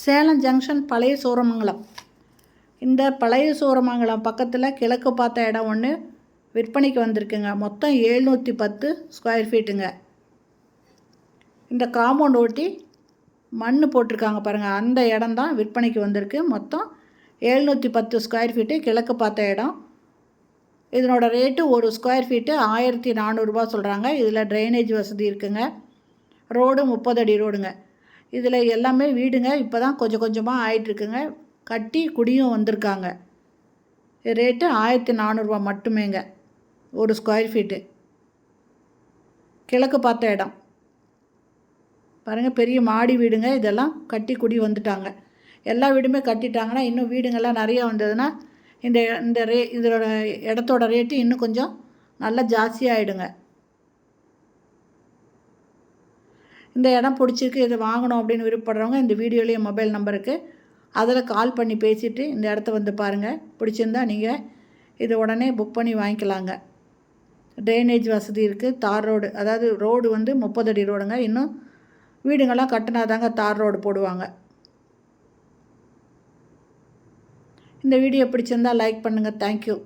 Salem junction பழைய சூரமங்கலம். இந்த பழைய சூரமங்கலம் பக்கத்தில் கிழக்கு பார்த்த இடம் ஒன்று விற்பனைக்கு வந்திருக்குங்க. மொத்தம் 710 ஸ்கொயர் ஃபீட்டுங்க. இந்த காம்பவுண்ட் ஒட்டி மண் போட்டிருக்காங்க பாருங்கள், அந்த இடம் தான் விற்பனைக்கு வந்திருக்கு. மொத்தம் 710 ஸ்கொயர் ஃபீட்டு கிழக்கு பார்த்த இடம். இதனோட ரேட்டு ஒரு ஸ்கொயர் ஃபீட்டு 1400 ரூபா சொல்கிறாங்க. இதில் ட்ரைனேஜ் வசதி இருக்குங்க. ரோடு 30 அடி ரோடுங்க. இதில் எல்லாமே வீடுங்க. இப்போ தான் கொஞ்சம் கொஞ்சமாக ஆயிட்டுருக்குங்க. கட்டி குடியும் வந்திருக்காங்க. ரேட்டு 1400 ரூபா மட்டுமேங்க ஒரு ஸ்கொயர் ஃபீட்டு. கிழக்கு பார்த்த இடம் பாருங்கள், பெரிய மாடி வீடுங்க. இதெல்லாம் கட்டி குடி வந்துட்டாங்க. எல்லா வீடுமே கட்டிட்டாங்கன்னா இன்னும் வீடுங்கள்லாம் நிறையா வந்ததுன்னா இதோட இடத்தோட ரேட்டு இன்னும் கொஞ்சம் நல்லா ஜாஸ்தியாகிடுங்க. இந்த இடம் பிடிச்சிருக்கு, இதை வாங்கணும் அப்படின்னு விருப்பப்படுறவங்க இந்த வீடியோலேயே மொபைல் நம்பருக்கு அதில் கால் பண்ணி பேசிவிட்டு இந்த இடத்த வந்து பாருங்கள். பிடிச்சிருந்தா நீங்கள் இதை உடனே புக் பண்ணி வாங்கிக்கலாங்க. ட்ரைனேஜ் வசதி இருக்குது. தார் ரோடு, அதாவது ரோடு வந்து 30 அடி ரோடுங்க. இன்னும் வீடுங்கள்லாம் கட்டினாதாங்க தார் ரோடு போடுவாங்க. இந்த வீடியோ பிடிச்சிருந்தால் லைக் பண்ணுங்கள். தேங்க்யூ.